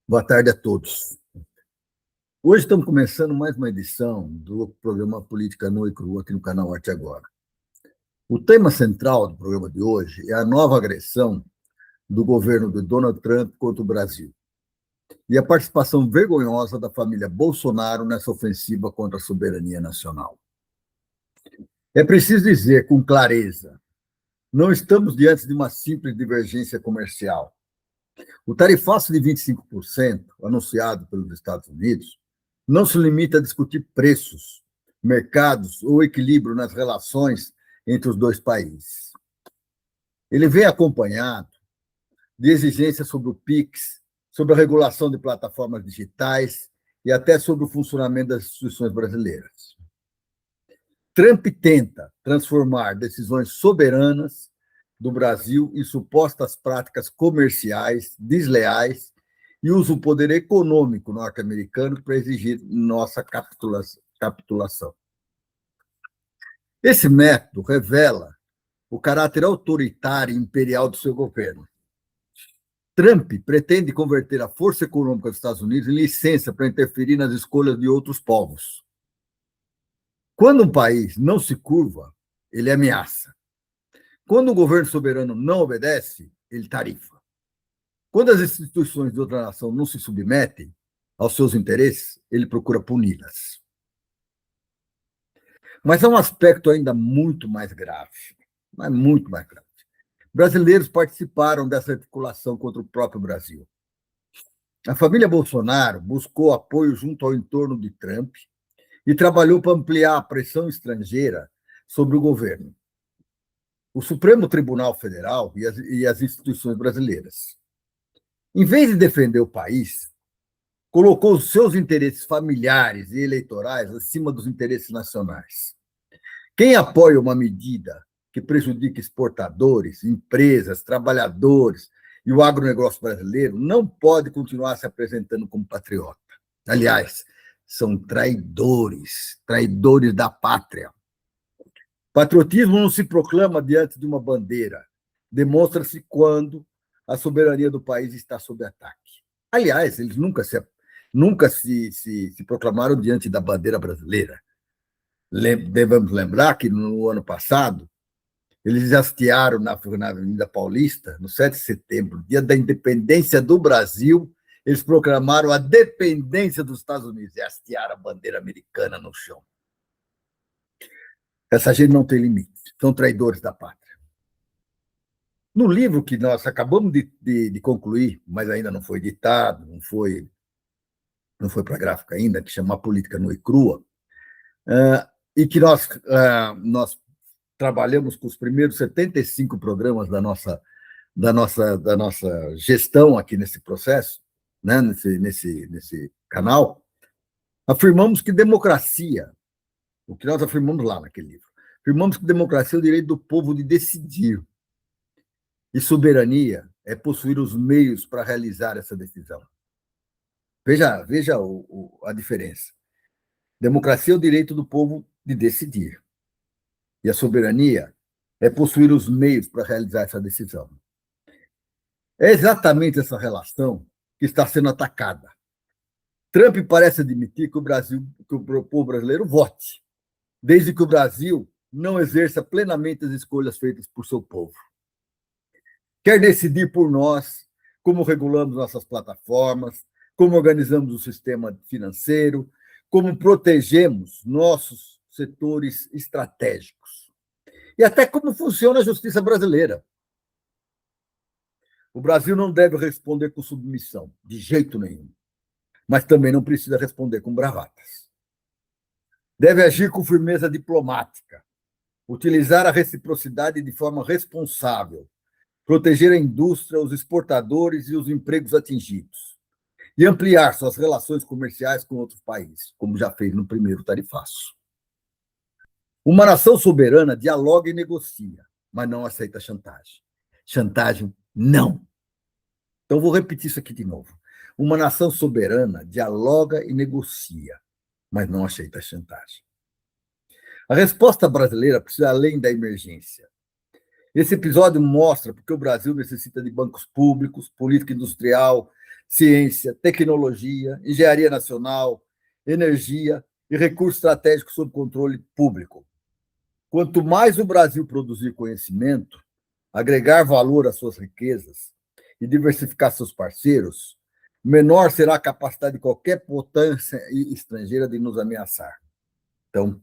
Boa tarde a todos. Hoje estamos começando mais uma edição do programa Política Nua e Crua aqui no canal Arte Agora. O tema central do programa de hoje é a nova agressão do governo de Donald Trump contra o Brasil e a participação vergonhosa da família Bolsonaro nessa ofensiva contra a soberania nacional. É preciso dizer com clareza, não estamos diante de uma simples divergência comercial. O tarifaço de 25%, anunciado pelos Estados Unidos, não se limita a discutir preços, mercados ou equilíbrio nas relações entre os dois países. Ele vem acompanhado de exigências sobre o PIX, sobre a regulação de plataformas digitais e até sobre o funcionamento das instituições brasileiras. Trump tenta transformar decisões soberanas do Brasil em supostas práticas comerciais desleais e usa o poder econômico norte-americano para exigir nossa capitulação. Esse método revela o caráter autoritário e imperial do seu governo. Trump pretende converter a força econômica dos Estados Unidos em licença para interferir nas escolhas de outros povos. Quando um país não se curva, ele ameaça. Quando o governo soberano não obedece, ele tarifa. Quando as instituições de outra nação não se submetem aos seus interesses, ele procura puni-las. Mas há um aspecto ainda muito mais grave, mas muito mais grave. Brasileiros participaram dessa articulação contra o próprio Brasil. A família Bolsonaro buscou apoio junto ao entorno de Trump e trabalhou para ampliar a pressão estrangeira sobre o governo, o Supremo Tribunal Federal e as instituições brasileiras. Em vez de defender o país, colocou os seus interesses familiares e eleitorais acima dos interesses nacionais. Quem apoia uma medida que prejudica exportadores, empresas, trabalhadores e o agronegócio brasileiro não pode continuar se apresentando como patriota. Aliás, são traidores da pátria. Patriotismo não se proclama diante de uma bandeira, demonstra-se quando a soberania do país está sob ataque. Aliás, eles nunca se proclamaram diante da bandeira brasileira. Devemos lembrar que no ano passado, eles hastearam na Avenida Paulista, no 7 de setembro, dia da independência do Brasil, eles proclamaram a dependência dos Estados Unidos e hastearam a bandeira americana no chão. Essa gente não tem limite, são traidores da pátria. No livro que nós acabamos de concluir, mas ainda não foi editado, não foi para a gráfica ainda, que chama Política Nua e Crua, e que nós trabalhamos com os primeiros 75 programas da nossa gestão aqui nesse processo, né, nesse canal, afirmamos que democracia, o que nós afirmamos lá naquele livro, afirmamos que democracia é o direito do povo de decidir, e soberania é possuir os meios para realizar essa decisão. Veja a diferença. Democracia é o direito do povo de decidir. E a soberania é possuir os meios para realizar essa decisão. É exatamente essa relação que está sendo atacada. Trump parece admitir que o povo brasileiro vote, desde que o Brasil não exerça plenamente as escolhas feitas por seu povo. Quer decidir por nós como regulamos nossas plataformas, como organizamos o sistema financeiro, como protegemos nossos setores estratégicos. E até como funciona a justiça brasileira. O Brasil não deve responder com submissão, de jeito nenhum. Mas também não precisa responder com bravatas. Deve agir com firmeza diplomática, utilizar a reciprocidade de forma responsável, proteger a indústria, os exportadores e os empregos atingidos, e ampliar suas relações comerciais com outros países, como já fez no primeiro tarifaço. Uma nação soberana dialoga e negocia, mas não aceita chantagem. Chantagem, não. Então, vou repetir isso aqui de novo. Uma nação soberana dialoga e negocia, mas não aceita chantagem. A resposta brasileira precisa ir além da emergência. Esse episódio mostra porque o Brasil necessita de bancos públicos, política industrial, ciência, tecnologia, engenharia nacional, energia e recursos estratégicos sob controle público. Quanto mais o Brasil produzir conhecimento, agregar valor às suas riquezas e diversificar seus parceiros, menor será a capacidade de qualquer potência estrangeira de nos ameaçar. Então,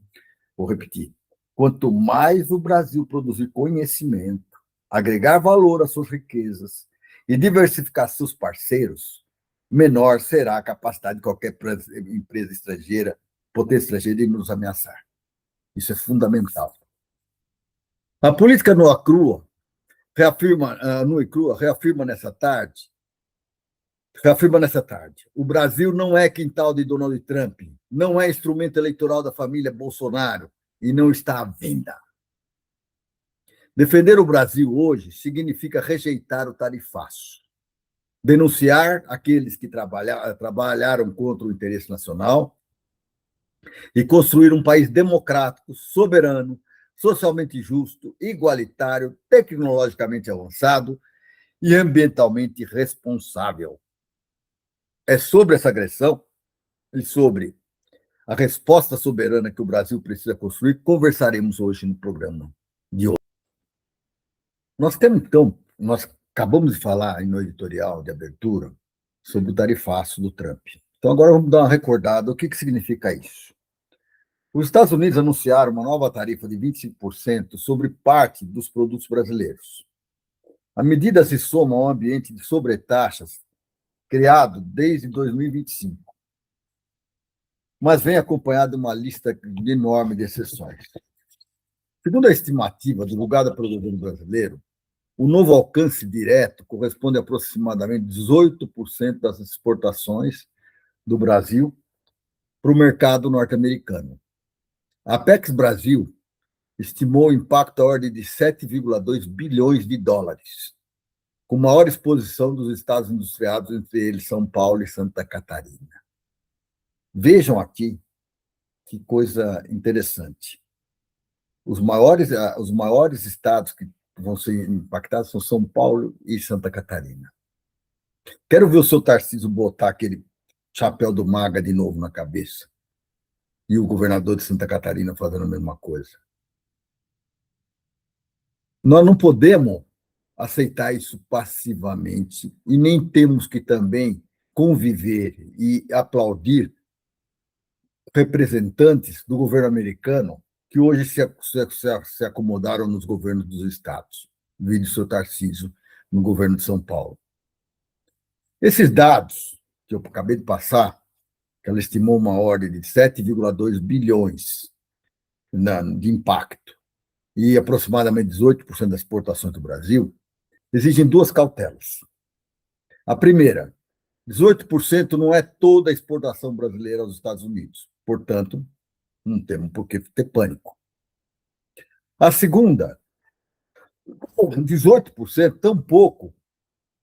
vou repetir. Quanto mais o Brasil produzir conhecimento, agregar valor às suas riquezas e diversificar seus parceiros, menor será a capacidade de qualquer empresa estrangeira, potência estrangeira, de nos ameaçar. Isso é fundamental. A política nua e crua reafirma nessa tarde, o Brasil não é quintal de Donald Trump, não é instrumento eleitoral da família Bolsonaro e não está à venda. Defender o Brasil hoje significa rejeitar o tarifaço, denunciar aqueles que trabalharam contra o interesse nacional e construir um país democrático, soberano, socialmente justo, igualitário, tecnologicamente avançado e ambientalmente responsável. É sobre essa agressão e sobre a resposta soberana que o Brasil precisa construir que conversaremos hoje no programa de hoje. Nós acabamos de falar no editorial de abertura sobre o tarifaço do Trump. Então, agora vamos dar uma recordada. O que significa isso? Os Estados Unidos anunciaram uma nova tarifa de 25% sobre parte dos produtos brasileiros. A medida se soma a um ambiente de sobretaxas criado desde 2025, mas vem acompanhado de uma lista enorme de exceções. Segundo a estimativa divulgada pelo governo brasileiro, o novo alcance direto corresponde a aproximadamente 18% das exportações do Brasil para o mercado norte-americano. A Apex Brasil estimou o impacto à ordem de 7,2 bilhões de dólares, com maior exposição dos estados industrializados, entre eles São Paulo e Santa Catarina. Vejam aqui que coisa interessante. Os maiores estados que vão ser impactados são São Paulo e Santa Catarina. Quero ver o seu Tarcísio botar aquele chapéu do Maga de novo na cabeça. E o governador de Santa Catarina fazendo a mesma coisa. Nós não podemos aceitar isso passivamente e nem temos que também conviver e aplaudir representantes do governo americano que hoje se acomodaram nos governos dos estados, vídeo do seu Tarcísio no governo de São Paulo. Esses dados que eu acabei de passar, que ela estimou uma ordem de 7,2 bilhões de impacto e aproximadamente 18% das exportações do Brasil, exigem duas cautelas. A primeira, 18% não é toda a exportação brasileira aos Estados Unidos, portanto, não temos por que ter pânico. A segunda, 18%, tão pouco,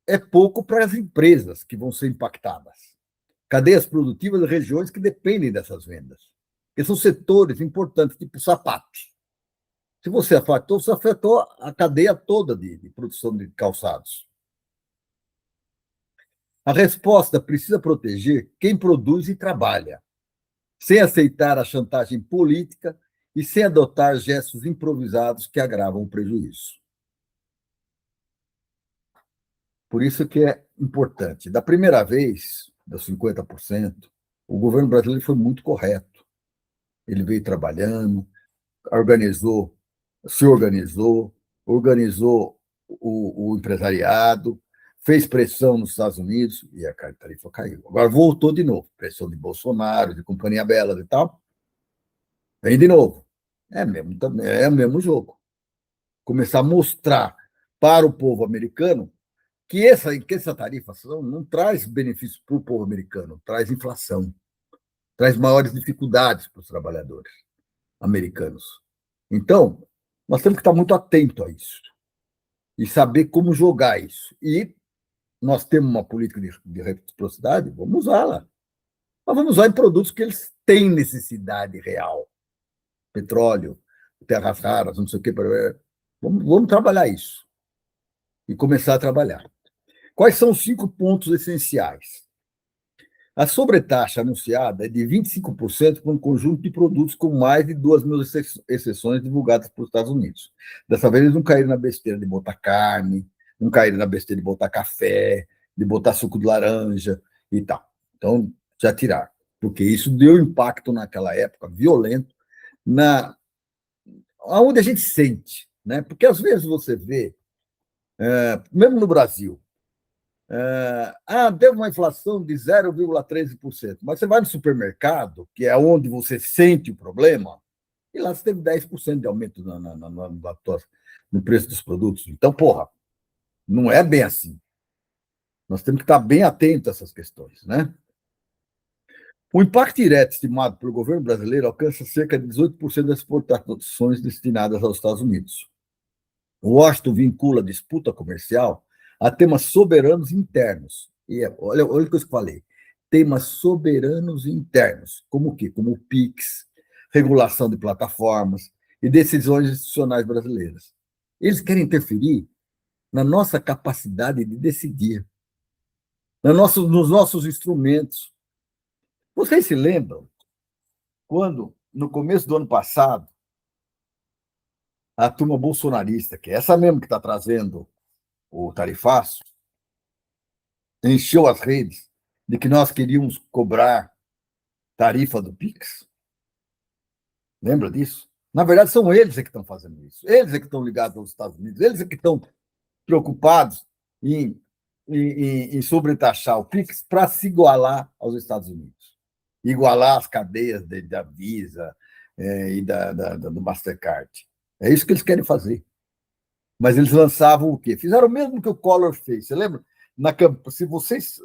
é pouco para as empresas que vão ser impactadas. Cadeias produtivas de regiões que dependem dessas vendas. Porque são setores importantes, tipo sapatos. Se você afetou a cadeia toda de produção de calçados. A resposta precisa proteger quem produz e trabalha, sem aceitar a chantagem política e sem adotar gestos improvisados que agravam o prejuízo. Por isso que é importante. Da primeira vez, dos 50%, o governo brasileiro foi muito correto. Ele veio trabalhando, se organizou o empresariado, fez pressão nos Estados Unidos e a tarifa caiu. Agora voltou de novo, pressão de Bolsonaro, de Companhia Belas e tal. Vem de novo. É o mesmo jogo. Começar a mostrar para o povo americano que essa tarifa não traz benefício para o povo americano, traz inflação, traz maiores dificuldades para os trabalhadores americanos. Então, nós temos que estar muito atentos a isso e saber como jogar isso. E nós temos uma política de reciprocidade, vamos usá-la. Mas vamos usar em produtos que eles têm necessidade real. Petróleo, terras raras, não sei o quê. Vamos trabalhar isso. E começar a trabalhar. Quais são os 5 pontos essenciais? A sobretaxa anunciada é de 25% para um conjunto de produtos com mais de 2.000 exceções divulgadas pelos Estados Unidos. Dessa vez, eles não caíram na besteira de botar carne, não caíram na besteira de botar café, de botar suco de laranja e tal. Então, já tiraram, porque isso deu impacto naquela época violento, onde a gente sente, né? Porque às vezes você vê, mesmo no Brasil, teve uma inflação de 0,13%, mas você vai no supermercado, que é onde você sente o problema, e lá você teve 10% de aumento no preço dos produtos. Então, porra, não é bem assim. Nós temos que estar bem atentos a essas questões, né? O impacto direto estimado pelo governo brasileiro alcança cerca de 18% das exportações destinadas aos Estados Unidos. Washington vincula a disputa comercial a temas soberanos internos. E olha o que eu falei. Temas soberanos internos. Como o quê? Como o PIX, regulação de plataformas e decisões institucionais brasileiras. Eles querem interferir na nossa capacidade de decidir, nos nossos instrumentos. Vocês se lembram quando, no começo do ano passado, a turma bolsonarista, que é essa mesmo que está trazendo o tarifaço, encheu as redes de que nós queríamos cobrar tarifa do Pix? Lembra disso? Na verdade, são eles que estão fazendo isso. Eles que estão ligados aos Estados Unidos. Eles que estão preocupados em sobretaxar o Pix para se igualar aos Estados Unidos. Igualar as cadeias da Visa e do Mastercard. É isso que eles querem fazer. Mas eles lançavam o quê? Fizeram o mesmo que o Collor fez. Você lembra? Se vocês,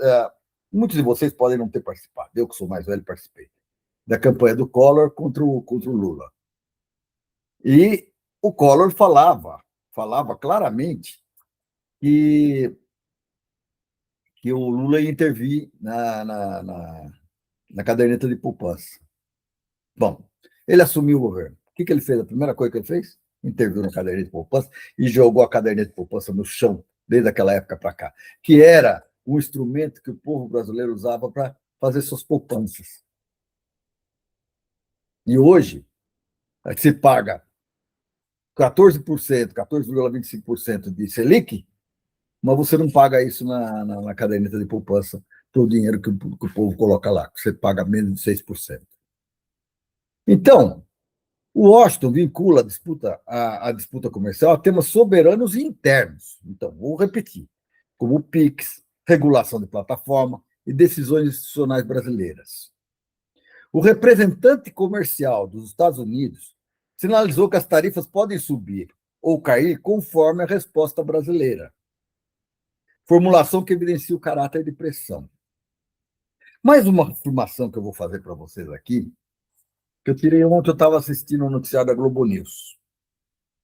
muitos de vocês podem não ter participado, eu que sou mais velho participei, da campanha do Collor contra o Lula. E o Collor falava claramente que o Lula ia intervir na caderneta de poupança. Bom, ele assumiu o governo. O que ele fez? A primeira coisa que ele fez? Interviu na caderneta de poupança e jogou a caderneta de poupança no chão, desde aquela época para cá, que era um instrumento que o povo brasileiro usava para fazer suas poupanças. E hoje, se paga 14%, 14,25% de Selic, mas você não paga isso na caderneta de poupança, todo o dinheiro que o povo coloca lá, que você paga menos de 6%. Então, o Washington vincula a disputa comercial a temas soberanos e internos. Então, vou repetir, como o PIX, regulação de plataforma e decisões institucionais brasileiras. O representante comercial dos Estados Unidos sinalizou que as tarifas podem subir ou cair conforme a resposta brasileira. Formulação que evidencia o caráter de pressão. Mais uma afirmação que eu vou fazer para vocês aqui, que eu tirei ontem, eu estava assistindo o noticiário da Globo News.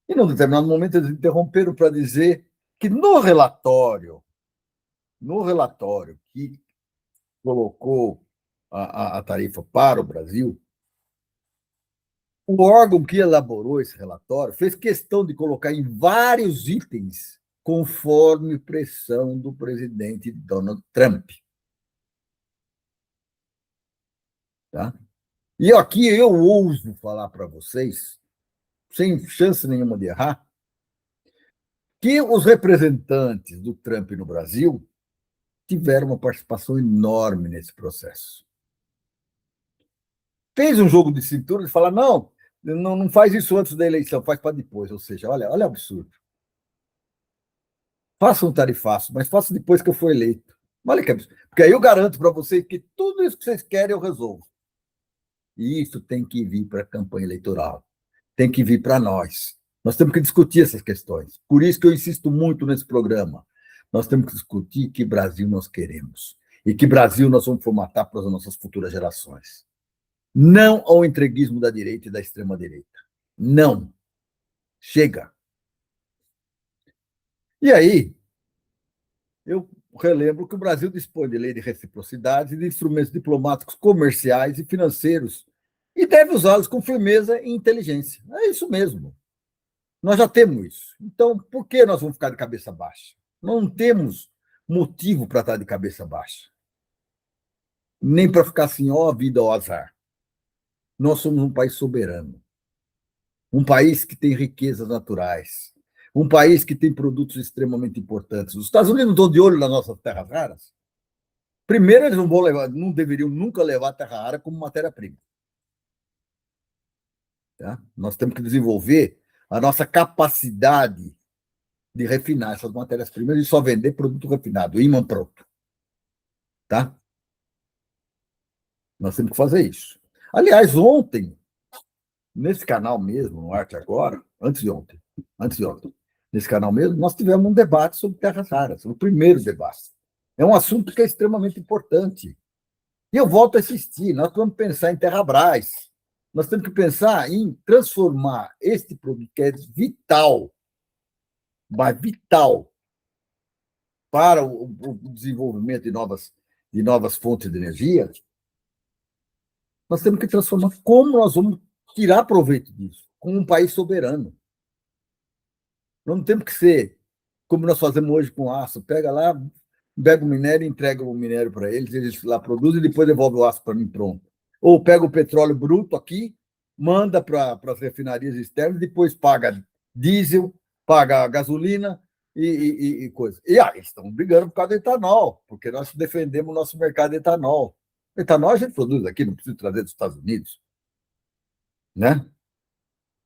E, num determinado momento, eles interromperam para dizer que no relatório que colocou a tarifa para o Brasil, o órgão que elaborou esse relatório fez questão de colocar em vários itens conforme pressão do presidente Donald Trump. Tá? E aqui eu ouso falar para vocês, sem chance nenhuma de errar, que os representantes do Trump no Brasil tiveram uma participação enorme nesse processo. Fez um jogo de cintura de falar, não faz isso antes da eleição, faz para depois. Ou seja, olha o absurdo. Faça um tarifaço, mas faça depois que eu for eleito. Olha que absurdo. Porque aí eu garanto para vocês que tudo isso que vocês querem eu resolvo. E isso tem que vir para a campanha eleitoral. Tem que vir para nós. Nós temos que discutir essas questões. Por isso que eu insisto muito nesse programa. Nós temos que discutir que Brasil nós queremos. E que Brasil nós vamos formatar para as nossas futuras gerações. Não ao entreguismo da direita e da extrema-direita. Não. Chega. E aí, eu relembro que o Brasil dispõe de lei de reciprocidade e de instrumentos diplomáticos, comerciais e financeiros e deve usá-los com firmeza e inteligência. É isso mesmo. Nós já temos isso. Então, por que nós vamos ficar de cabeça baixa? Não temos motivo para estar de cabeça baixa. Nem para ficar assim, ó, vida ou azar. Nós somos um país soberano. Um país que tem riquezas naturais. Um país que tem produtos extremamente importantes. Os Estados Unidos estão de olho nas nossas terras raras. Primeiro, eles não deveriam nunca levar a terra rara como matéria-prima. Tá? Nós temos que desenvolver a nossa capacidade de refinar essas matérias-primas e só vender produto refinado, imã pronto. Tá? Nós temos que fazer isso. Aliás, ontem, nesse canal mesmo, no Arte Agora, antes de ontem, nesse canal mesmo, nós tivemos um debate sobre terras raras, o primeiro debate. É um assunto que é extremamente importante. E eu volto a insistir, nós vamos pensar em Terrabras, nós temos que pensar em transformar este produto que é vital, mas vital, para o desenvolvimento de novas fontes de energia, nós temos que transformar como nós vamos tirar proveito disso, como um país soberano. Nós não temos que ser como nós fazemos hoje com aço, pega lá, pega o minério e entrega o minério para eles lá produzem e depois devolve o aço para mim pronto. Ou pega o petróleo bruto aqui, manda para as refinarias externas, depois paga diesel, paga gasolina e coisa. E eles estão brigando por causa do etanol, porque nós defendemos o nosso mercado de etanol. Etanol a gente produz aqui, não precisa trazer dos Estados Unidos. Né?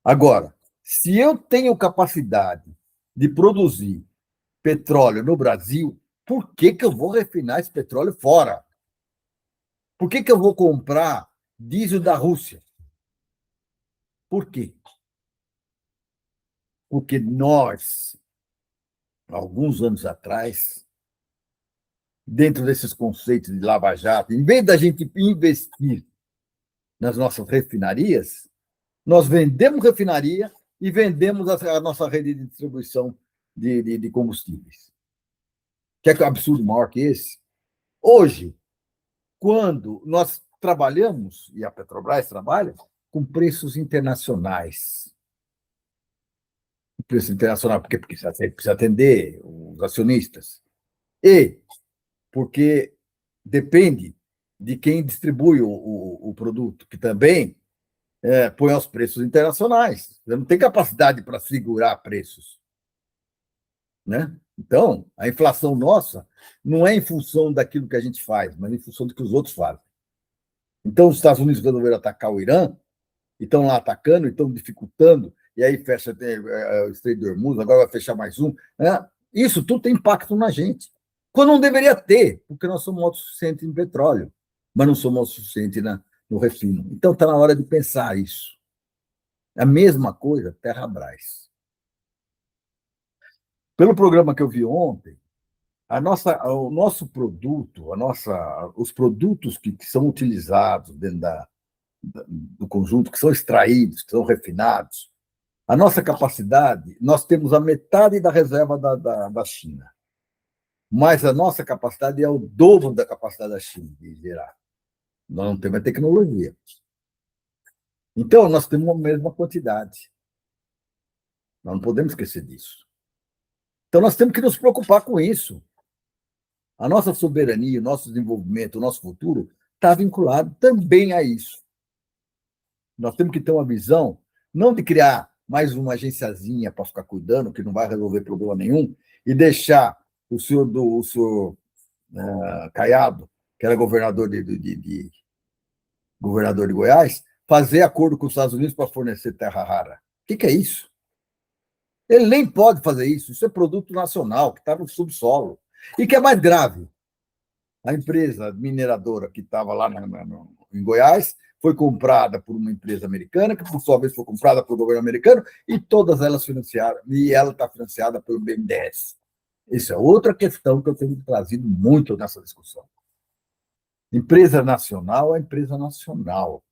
Agora, se eu tenho capacidade de produzir petróleo no Brasil, por que eu vou refinar esse petróleo fora? Por que eu vou comprar diesel da Rússia? Por quê? Porque nós, alguns anos atrás, dentro desses conceitos de lava-jato, em vez da gente investir nas nossas refinarias, nós vendemos refinaria e vendemos a nossa rede de distribuição de combustíveis. Quer que é um absurdo maior que esse? Hoje, quando nós trabalhamos, e a Petrobras trabalha, com preços internacionais. Preço internacional, porque precisa atender os acionistas. E porque depende de quem distribui o produto, que também põe os preços internacionais. Você não tem capacidade para segurar preços. Né? Então, a inflação nossa não é em função daquilo que a gente faz, mas em função do que os outros fazem. Então, os Estados Unidos resolveram atacar o Irã, e estão lá atacando, e estão dificultando, e aí fecha o Estreito de Hormuz, agora vai fechar mais um. Né? Isso tudo tem impacto na gente. Quando não deveria ter, porque nós somos autossuficientes em petróleo, mas não somos autossuficientes no refino. Então, está na hora de pensar isso. A mesma coisa, Terrabras. Pelo programa que eu vi ontem, o nosso produto, os produtos que são utilizados dentro do conjunto, que são extraídos, que são refinados, a nossa capacidade, nós temos a metade da reserva da China, mas a nossa capacidade é o dobro da capacidade da China de gerar. Nós não temos a tecnologia. Então, nós temos a mesma quantidade. Nós não podemos esquecer disso. Então, nós temos que nos preocupar com isso. A nossa soberania, o nosso desenvolvimento, o nosso futuro está vinculado também a isso. Nós temos que ter uma visão, não de criar mais uma agenciazinha para ficar cuidando, que não vai resolver problema nenhum, e deixar o senhor Caiado, que era governador de Goiás, fazer acordo com os Estados Unidos para fornecer terra rara. O que é isso? Ele nem pode fazer isso. Isso é produto nacional, que está no subsolo. E que é mais grave, a empresa mineradora que estava lá em Goiás foi comprada por uma empresa americana, que por sua vez foi comprada pelo governo americano, e todas elas financiaram, e ela está financiada pelo BNDES. Isso é outra questão que eu tenho trazido muito nessa discussão. Empresa nacional é empresa nacional.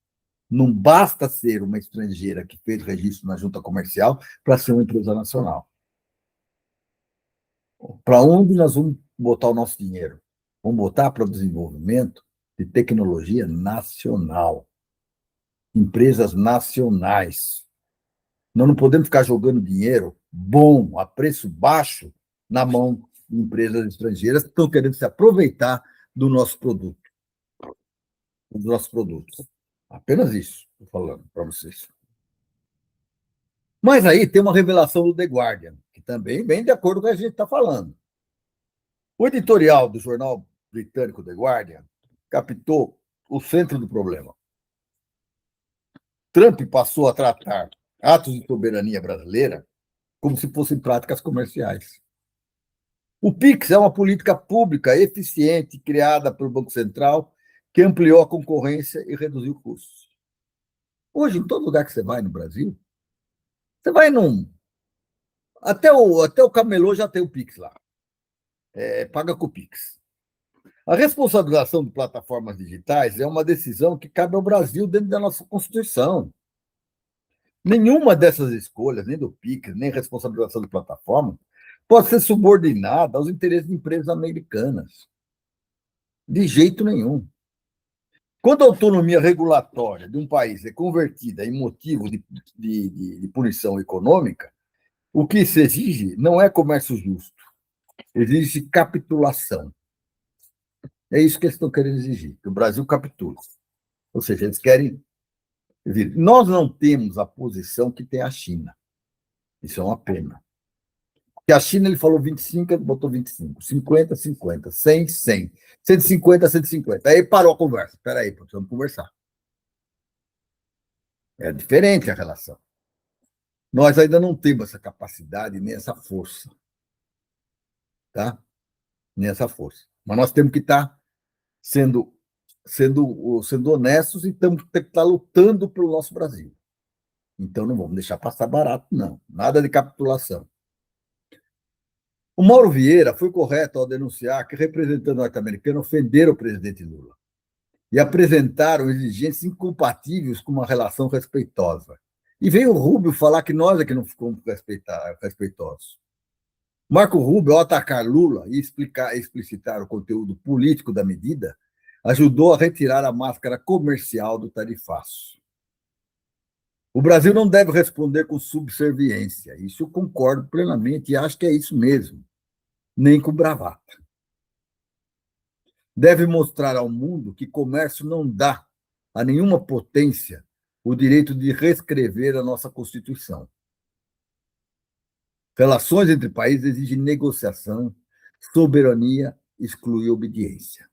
Não basta ser uma estrangeira que fez registro na junta comercial para ser uma empresa nacional. Para onde nós vamos botar o nosso dinheiro? Vamos botar para o desenvolvimento de tecnologia nacional. Empresas nacionais. Nós não podemos ficar jogando dinheiro bom, a preço baixo, na mão empresas estrangeiras que estão querendo se aproveitar do nosso produto, dos nossos produtos. Apenas isso, estou falando para vocês. Mas aí tem uma revelação do The Guardian, que também vem de acordo com o que a gente está falando. O editorial do jornal britânico The Guardian captou o centro do problema. Trump passou a tratar atos de soberania brasileira como se fossem práticas comerciais. O PIX é uma política pública eficiente criada pelo Banco Central que ampliou a concorrência e reduziu custos. Hoje, em todo lugar que você vai no Brasil, você vai num. Até o camelô já tem o PIX lá. Paga com o PIX. A responsabilização de plataformas digitais é uma decisão que cabe ao Brasil dentro da nossa Constituição. Nenhuma dessas escolhas, nem do PIX, nem responsabilização de plataforma, pode ser subordinada aos interesses de empresas americanas. De jeito nenhum. Quando a autonomia regulatória de um país é convertida em motivo de punição econômica, o que se exige não é comércio justo, exige capitulação. É isso que eles estão querendo exigir, que o Brasil capitule. Ou seja, eles querem. Nós não temos a posição que tem a China. Isso é uma pena. Porque a China, ele falou 25, ele botou 25, 50, 50, 100, 100, 150, 150. Aí parou a conversa. Espera aí, precisamos conversar. É diferente a relação. Nós ainda não temos essa capacidade nem essa força. Tá? Nem essa força. Mas nós temos que estar sendo honestos e temos que estar lutando pelo nosso Brasil. Então, não vamos deixar passar barato, não. Nada de capitulação. O Mauro Vieira foi correto ao denunciar que representantes norte-americanos ofenderam o presidente Lula e apresentaram exigências incompatíveis com uma relação respeitosa. E veio o Rubio falar que nós é que não ficamos respeitosos. Marco Rubio, ao atacar Lula e explicitar o conteúdo político da medida, ajudou a retirar a máscara comercial do tarifaço. O Brasil não deve responder com subserviência. Isso eu concordo plenamente e acho que é isso mesmo. Nem com bravata. Deve mostrar ao mundo que comércio não dá a nenhuma potência o direito de reescrever a nossa Constituição. Relações entre países exigem negociação, soberania exclui obediência.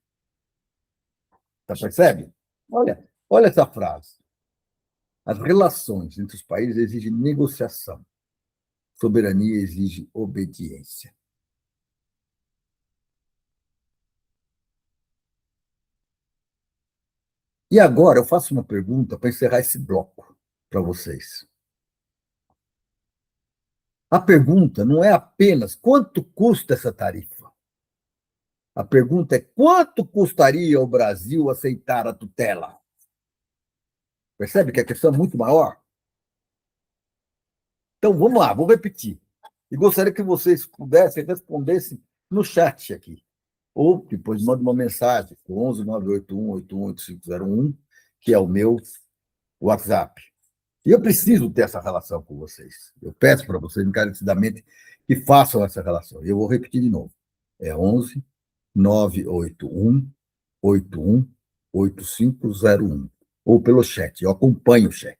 Tá, percebe? Olha essa frase. As relações entre os países exigem negociação. Soberania exige obediência. E agora eu faço uma pergunta para encerrar esse bloco para vocês. A pergunta não é apenas quanto custa essa tarifa. A pergunta é quanto custaria ao Brasil aceitar a tutela? Percebe que a questão é muito maior? Então, vamos lá, vou repetir. E gostaria que vocês pudessem respondessem no chat aqui. Ou depois manda uma mensagem, 11 981 818501, que é o meu WhatsApp. E eu preciso ter essa relação com vocês. Eu peço para vocês, encarecidamente, que façam essa relação. E eu vou repetir de novo. É 11 981 81 8501. Ou pelo chat. Eu acompanho o chat.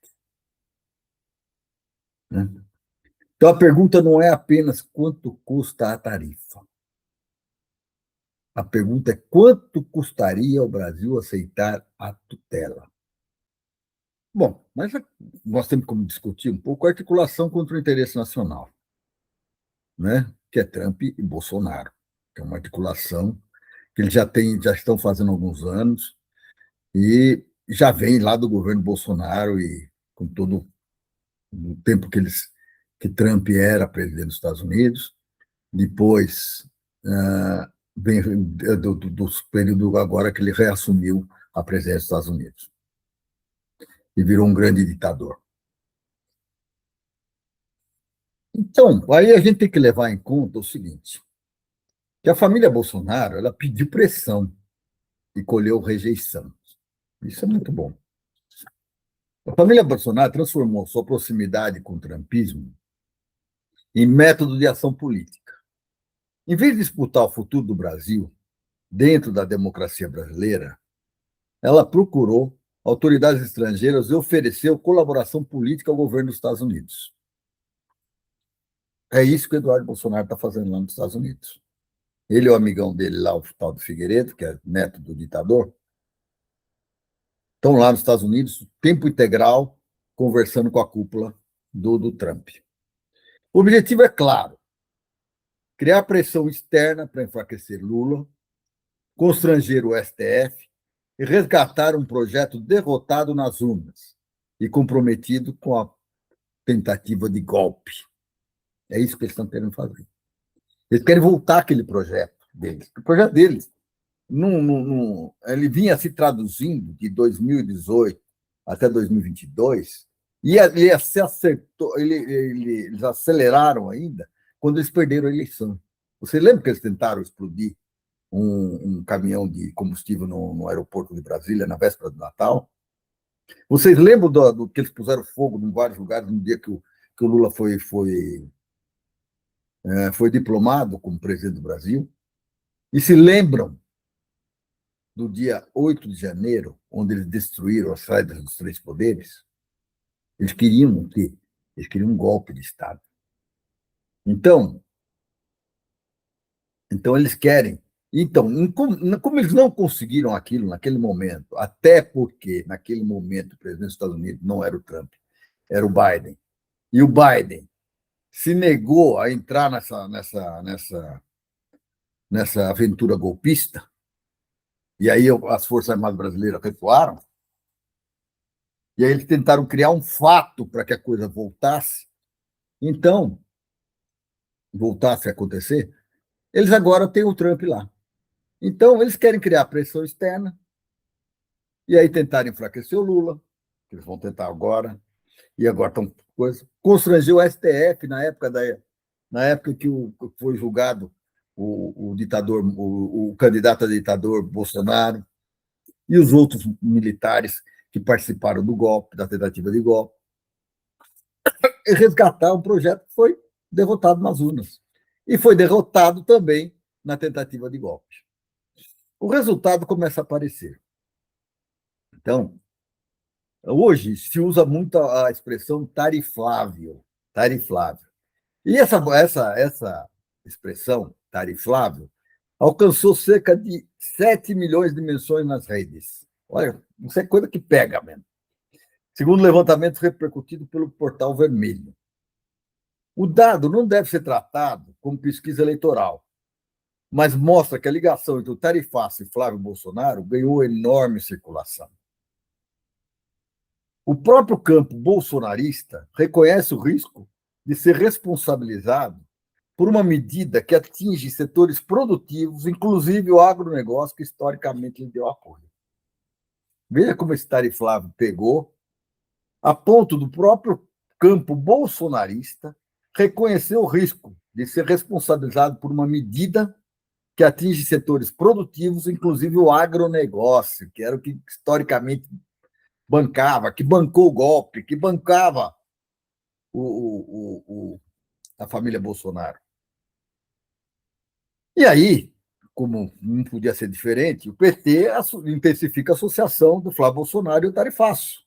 Então, a pergunta não é apenas quanto custa a tarifa. A pergunta é quanto custaria ao Brasil aceitar a tutela? Bom, mas nós temos como discutir um pouco a articulação contra o interesse nacional, né? Que é Trump e Bolsonaro, que é uma articulação que eles já estão fazendo há alguns anos e já vem lá do governo Bolsonaro e com todo o tempo que Trump era presidente dos Estados Unidos, depois vem do período agora que ele reassumiu a presidência dos Estados Unidos e virou um grande ditador. Então, aí a gente tem que levar em conta o seguinte, que a família Bolsonaro ela pediu pressão e colheu rejeição. Isso é muito bom. A família Bolsonaro transformou sua proximidade com o trumpismo em método de ação política. Em vez de disputar o futuro do Brasil dentro da democracia brasileira, ela procurou autoridades estrangeiras e ofereceu colaboração política ao governo dos Estados Unidos. É isso que o Eduardo Bolsonaro está fazendo lá nos Estados Unidos. Ele e o amigão dele lá, o tal do Figueiredo, que é neto do ditador, estão lá nos Estados Unidos, tempo integral, conversando com a cúpula do Trump. O objetivo é claro: criar pressão externa para enfraquecer Lula, constranger o STF e resgatar um projeto derrotado nas urnas e comprometido com a tentativa de golpe. É isso que eles estão querendo fazer. Eles querem voltar aquele projeto deles. O projeto deles ele vinha se traduzindo de 2018 até 2022 e ele se acertou, eles aceleraram ainda quando eles perderam a eleição. Você lembra que eles tentaram explodir um caminhão de combustível no aeroporto de Brasília na véspera do Natal? Vocês lembram do que eles puseram fogo em vários lugares no dia que o Lula foi diplomado como presidente do Brasil? E se lembram do dia 8 de janeiro, onde eles destruíram as saídas dos três poderes? Eles queriam o quê? Eles queriam um golpe de Estado. Então eles querem. Então, como eles não conseguiram aquilo naquele momento, até porque naquele momento o presidente dos Estados Unidos não era o Trump, era o Biden, e o Biden se negou a entrar nessa aventura golpista, e aí as Forças Armadas Brasileiras recuaram, e aí eles tentaram criar um fato para que a coisa voltasse, então, voltasse a acontecer, eles agora têm o Trump lá. Então, eles querem criar pressão externa, e aí tentaram enfraquecer o Lula, que eles vão tentar agora, e agora estão constrangeu o STF na época que foi julgado o ditador, o candidato a ditador Bolsonaro e os outros militares que participaram do golpe, da tentativa de golpe, e resgatar um projeto que foi derrotado nas urnas. E foi derrotado também na tentativa de golpe. O resultado começa a aparecer. Então, hoje se usa muito a expressão tariflável. Tariflável. E essa expressão, tariflável, alcançou cerca de 7 milhões de menções nas redes. Olha, isso é coisa que pega mesmo. Segundo o levantamento repercutido pelo Portal Vermelho. O dado não deve ser tratado como pesquisa eleitoral, mas mostra que a ligação entre o tarifaço e Flávio Bolsonaro ganhou enorme circulação. O próprio campo bolsonarista reconhece o risco de ser responsabilizado por uma medida que atinge setores produtivos, inclusive o agronegócio, que historicamente lhe deu apoio. Veja como esse tarifável pegou, a ponto do próprio campo bolsonarista reconhecer o risco de ser responsabilizado por uma medida que atinge setores produtivos, inclusive o agronegócio, que era o que historicamente bancava, que bancou o golpe, que bancava a família Bolsonaro. E aí, como não podia ser diferente, o PT intensifica a associação do Flávio Bolsonaro e o tarifaço.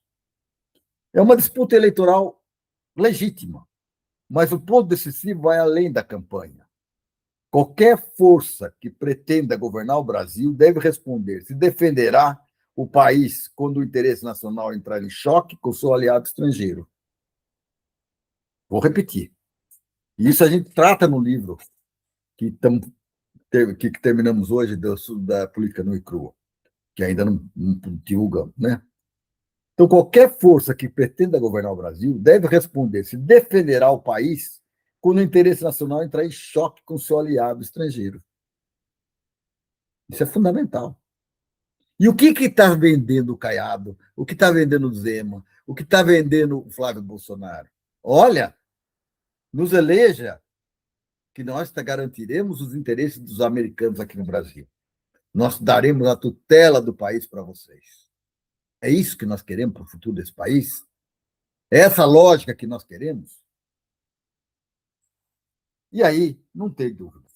É uma disputa eleitoral legítima, mas o ponto decisivo vai além da campanha. Qualquer força que pretenda governar o Brasil deve responder se defenderá o país quando o interesse nacional entrar em choque com seu aliado estrangeiro. Vou repetir. Isso a gente trata no livro que terminamos hoje da política nua e crua, que ainda não divulgamos, né? Então, qualquer força que pretenda governar o Brasil deve responder se defenderá o país quando o interesse nacional entrar em choque com seu aliado estrangeiro. Isso é fundamental. E o que está vendendo o Caiado? O que está vendendo o Zema? O que está vendendo o Flávio Bolsonaro? Olha, nos eleja que nós garantiremos os interesses dos americanos aqui no Brasil. Nós daremos a tutela do país para vocês. É isso que nós queremos para o futuro desse país? É essa lógica que nós queremos? E aí, não tem dúvida.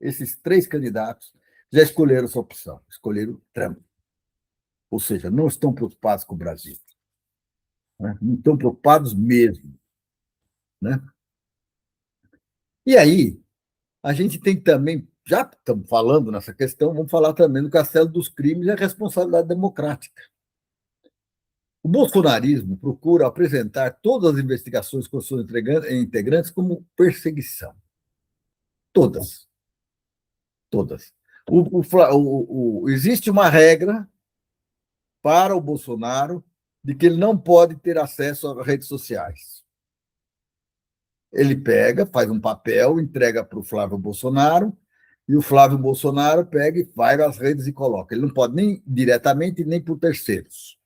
esses 3 candidatos já escolheram sua opção, escolheram Trump. Ou seja, não estão preocupados com o Brasil. Né? Não estão preocupados mesmo. Né? E aí, a gente tem também, já estamos falando nessa questão, vamos falar também do castelo dos crimes e a responsabilidade democrática. O bolsonarismo procura apresentar todas as investigações com seus integrantes como perseguição. Todas. Todas. Existe uma regra para o Bolsonaro de que ele não pode ter acesso às redes sociais. Ele pega, faz um papel, entrega para o Flávio Bolsonaro, e o Flávio Bolsonaro pega e vai às redes e coloca. Ele não pode nem diretamente, nem por terceiros.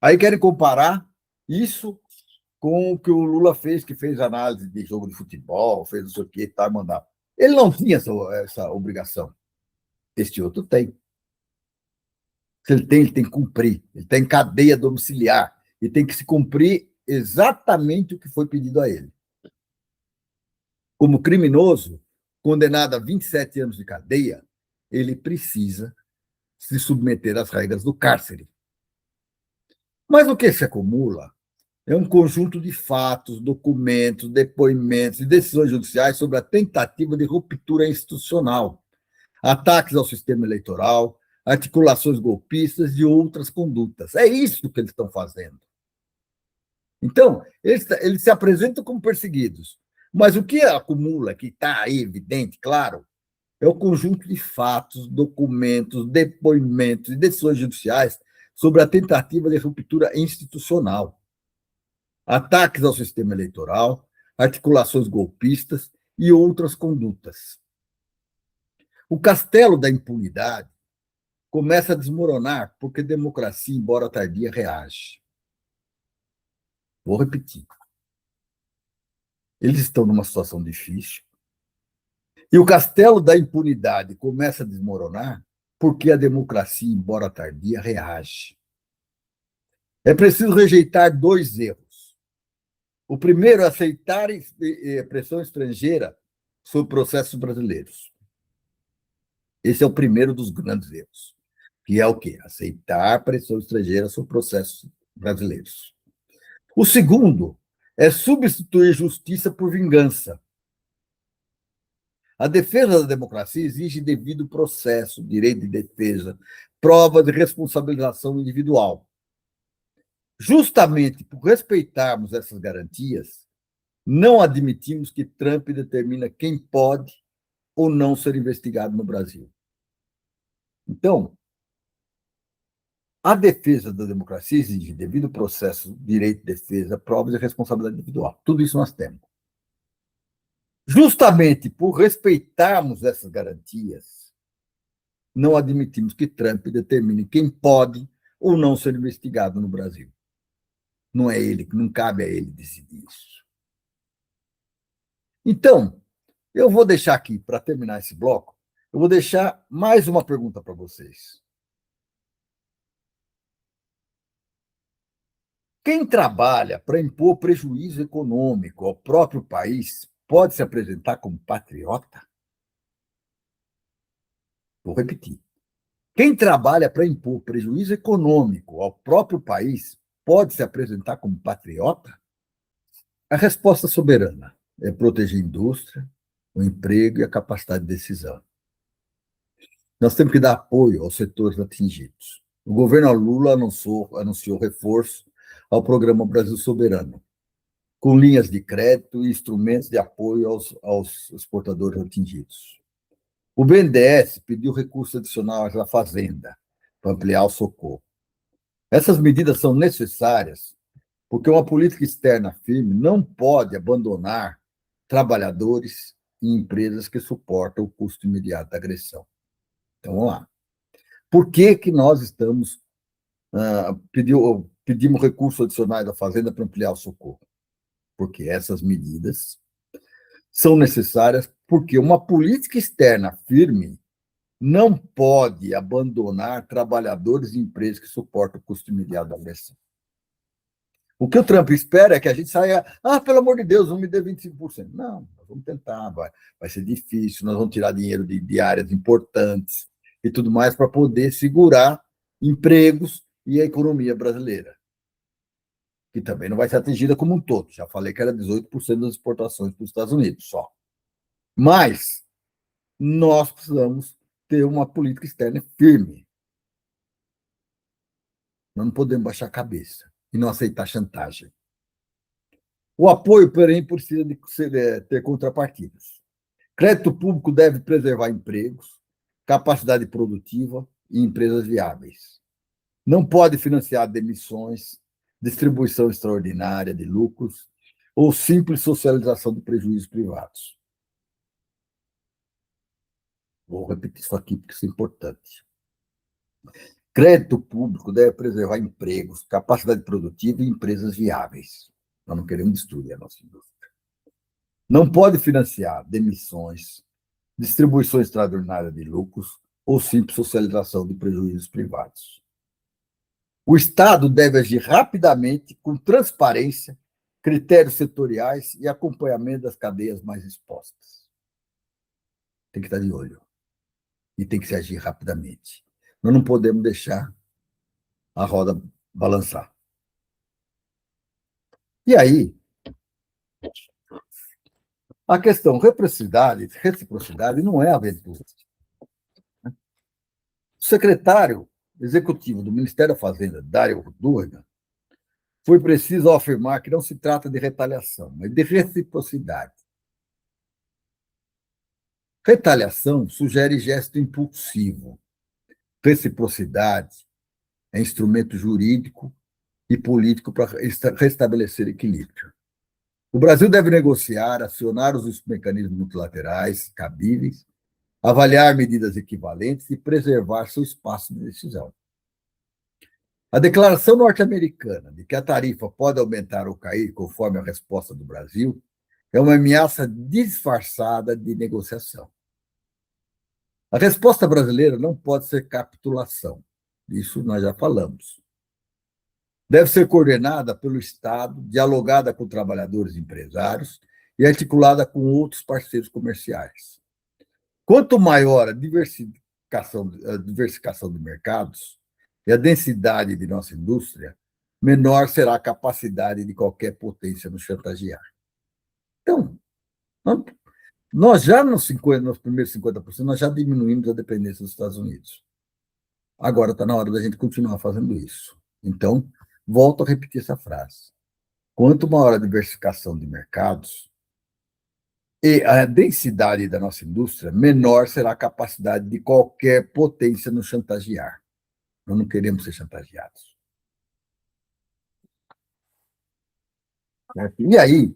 Aí querem comparar isso com o que o Lula fez, que fez análise de jogo de futebol, fez não sei o que, tá, mandar. Ele não tinha essa obrigação. Este outro tem. Se ele tem que cumprir. Ele tem cadeia domiciliar. E tem que se cumprir exatamente o que foi pedido a ele. Como criminoso, condenado a 27 anos de cadeia, ele precisa se submeter às regras do cárcere. Mas o que se acumula é um conjunto de fatos, documentos, depoimentos e decisões judiciais sobre a tentativa de ruptura institucional, ataques ao sistema eleitoral, articulações golpistas e outras condutas. É isso que eles estão fazendo. Então, eles se apresentam como perseguidos, mas o que acumula, que está aí evidente, claro, é o conjunto de fatos, documentos, depoimentos e decisões judiciais sobre a tentativa de ruptura institucional, ataques ao sistema eleitoral, articulações golpistas e outras condutas. O castelo da impunidade começa a desmoronar porque a democracia, embora tardia, reage. Vou repetir. Eles estão numa situação difícil. E o castelo da impunidade começa a desmoronar porque a democracia, embora tardia, reage. É preciso rejeitar 2 erros. O primeiro é aceitar pressão estrangeira sobre processos brasileiros. Esse é o primeiro dos grandes erros, que é o quê? Aceitar pressão estrangeira sobre processos brasileiros. O segundo é substituir justiça por vingança. A defesa da democracia exige devido processo, direito de defesa, prova de responsabilização individual. Justamente por respeitarmos essas garantias, não admitimos que Trump determina quem pode ou não ser investigado no Brasil. Então, a defesa da democracia exige devido processo, direito de defesa, prova de responsabilidade individual. Tudo isso nós temos. Justamente por respeitarmos essas garantias, não admitimos que Trump determine quem pode ou não ser investigado no Brasil. Não é ele, não cabe a ele decidir isso. Então, eu vou deixar aqui, para terminar esse bloco, eu vou deixar mais uma pergunta para vocês. Quem trabalha para impor prejuízo econômico ao próprio país pode se apresentar como patriota? Vou repetir. Quem trabalha para impor prejuízo econômico ao próprio país pode se apresentar como patriota? A resposta soberana é proteger a indústria, o emprego e a capacidade de decisão. Nós temos que dar apoio aos setores atingidos. O governo Lula anunciou reforço ao programa Brasil Soberano, com linhas de crédito e instrumentos de apoio aos exportadores atingidos. O BNDES pediu recurso adicional à Fazenda para ampliar o socorro. Essas medidas são necessárias porque uma política externa firme não pode abandonar trabalhadores e empresas que suportam o custo imediato da agressão. Então, vamos lá. Por que nós estamos pedimos recursos adicionais da Fazenda para ampliar o socorro? Porque essas medidas são necessárias porque uma política externa firme não pode abandonar trabalhadores e empresas que suportam o custo imediato da agressão. O que o Trump espera é que a gente saia, pelo amor de Deus, não me dê 25%. Não, nós vamos tentar, vai ser difícil, nós vamos tirar dinheiro de áreas importantes e tudo mais para poder segurar empregos e a economia brasileira, que também não vai ser atingida como um todo. Já falei que era 18% das exportações para os Estados Unidos só. Mas nós precisamos ter uma política externa firme. Nós não podemos baixar a cabeça e não aceitar chantagem. O apoio, porém, precisa ter contrapartidas. Crédito público deve preservar empregos, capacidade produtiva e empresas viáveis. Não pode financiar demissões, distribuição extraordinária de lucros ou simples socialização de prejuízos privados. Vou repetir isso aqui porque isso é importante. Crédito público deve preservar empregos, capacidade produtiva e empresas viáveis. Nós não queremos destruir a nossa indústria. Não pode financiar demissões, distribuição extraordinária de lucros ou simples socialização de prejuízos privados. O Estado deve agir rapidamente, com transparência, critérios setoriais e acompanhamento das cadeias mais expostas. Tem que estar de olho. E tem que se agir rapidamente. Nós não podemos deixar a roda balançar. E aí, a questão reciprocidade não é aventura. O secretário executivo do Ministério da Fazenda, Dário Durga, foi preciso afirmar que não se trata de retaliação, mas de reciprocidade. Retaliação sugere gesto impulsivo. Reciprocidade é instrumento jurídico e político para restabelecer equilíbrio. O Brasil deve negociar, acionar os mecanismos multilaterais cabíveis, avaliar medidas equivalentes e preservar seu espaço de decisão. A declaração norte-americana de que a tarifa pode aumentar ou cair conforme a resposta do Brasil é uma ameaça disfarçada de negociação. A resposta brasileira não pode ser capitulação. Isso nós já falamos. Deve ser coordenada pelo Estado, dialogada com trabalhadores e empresários e articulada com outros parceiros comerciais. Quanto maior a diversificação de mercados e a densidade de nossa indústria, menor será a capacidade de qualquer potência nos chantagear. Então, nós já nos primeiros 50%, nós já diminuímos a dependência dos Estados Unidos. Agora está na hora da gente continuar fazendo isso. Então, volto a repetir essa frase. Quanto maior a diversificação de mercados e a densidade da nossa indústria, menor será a capacidade de qualquer potência nos chantagear. Nós não queremos ser chantageados. E aí,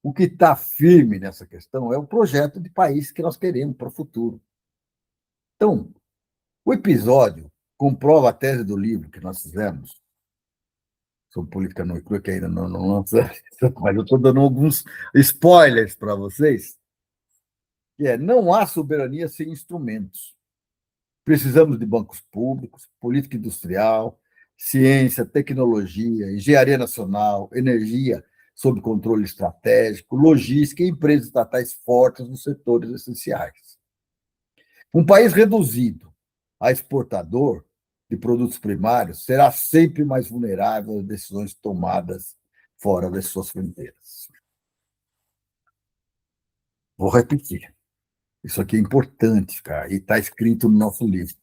o que está firme nessa questão é o projeto de país que nós queremos para o futuro. Então, o episódio comprova a tese do livro que nós fizemos sobre política nua e crua, que ainda não lança, mas eu estou dando alguns spoilers para vocês, que não há soberania sem instrumentos. Precisamos de bancos públicos, política industrial, ciência, tecnologia, engenharia nacional, energia sob controle estratégico, logística e empresas estatais fortes nos setores essenciais. Um país reduzido a exportador de produtos primários será sempre mais vulnerável às decisões tomadas fora das suas fronteiras. Vou repetir. Isso aqui é importante, cara, e está escrito no nosso livro.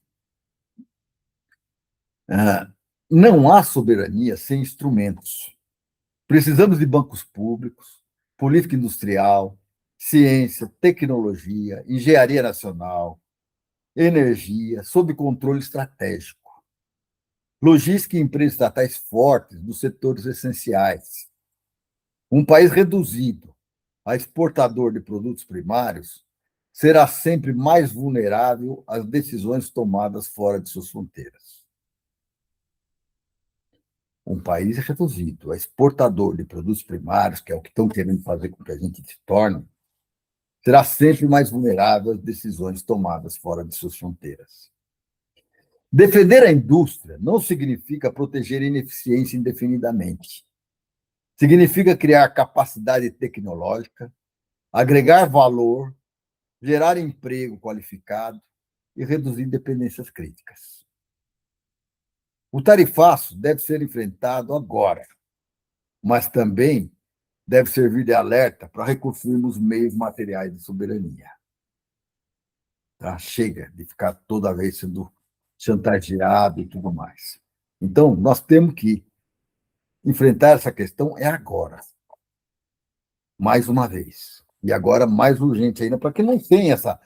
Não há soberania sem instrumentos. Precisamos de bancos públicos, política industrial, ciência, tecnologia, engenharia nacional, energia, sob controle estratégico, logística e empresas estatais fortes nos setores essenciais. Um país reduzido a exportador de produtos primários será sempre mais vulnerável às decisões tomadas fora de suas fronteiras. Um país reduzido a exportador de produtos primários, que é o que estão querendo fazer com que a gente se torne, será sempre mais vulnerável às decisões tomadas fora de suas fronteiras. Defender a indústria não significa proteger a ineficiência indefinidamente. Significa criar capacidade tecnológica, agregar valor, gerar emprego qualificado e reduzir dependências críticas. O tarifaço deve ser enfrentado agora, mas também deve servir de alerta para reconstruirmos meios materiais de soberania. Tá? Chega de ficar toda vez sendo chantageado e tudo mais. Então, nós temos que enfrentar essa questão agora, mais uma vez. E agora mais urgente ainda, para que não tenha essa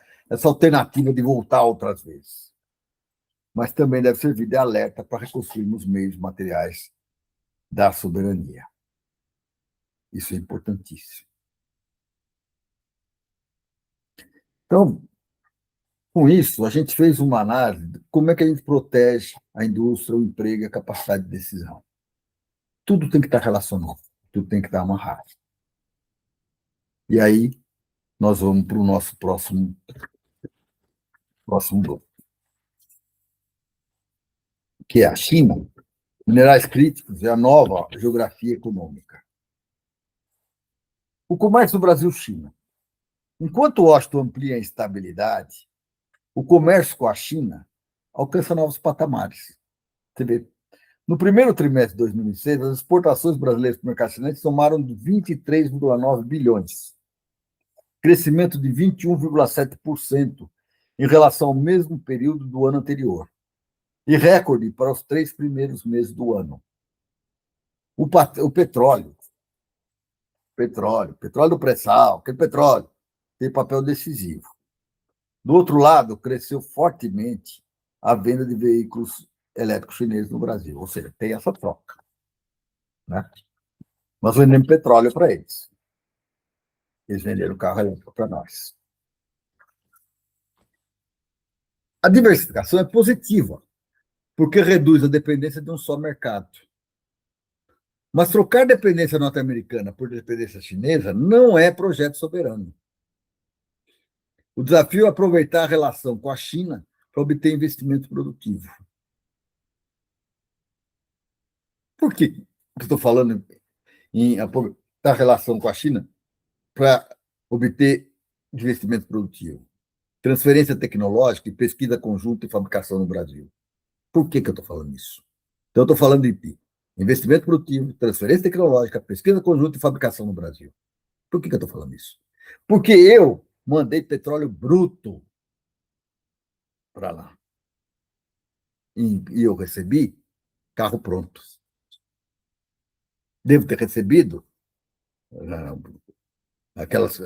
alternativa de voltar outras vezes. Mas também deve servir de alerta para reconstruirmos meios materiais da soberania. Isso é importantíssimo. Então, com isso, a gente fez uma análise de como é que a gente protege a indústria, o emprego e a capacidade de decisão. Tudo tem que estar relacionado, tudo tem que estar amarrado. E aí, nós vamos para o nosso próximo bloco, que é a China. Minerais críticos é a nova geografia econômica. O comércio do Brasil-China. Enquanto Washington amplia a instabilidade, o comércio com a China alcança novos patamares. Você vê, no primeiro trimestre de 2006, as exportações brasileiras para o mercado chinês somaram 23,9 bilhões, crescimento de 21,7% em relação ao mesmo período do ano anterior, e recorde para os 3 primeiros meses do ano. O petróleo do pré-sal, aquele petróleo, tem papel decisivo. Do outro lado, cresceu fortemente a venda de veículos elétricos chineses no Brasil, ou seja, tem essa troca. Né? Nós vendemos petróleo para eles. Eles venderam carro elétrico para nós. A diversificação é positiva, porque reduz a dependência de um só mercado. Mas trocar dependência norte-americana por dependência chinesa não é projeto soberano. O desafio é aproveitar a relação com a China para obter investimento produtivo. Por que eu estou falando em aproveitar a relação com a China para obter investimento produtivo? Transferência tecnológica e pesquisa conjunta e fabricação no Brasil. Por que eu estou falando isso? Então, eu estou falando de investimento produtivo, transferência tecnológica, pesquisa conjunta e fabricação no Brasil. Por que eu estou falando isso? Porque eu mandei petróleo bruto para lá. E eu recebi carro pronto. Devo ter recebido aquelas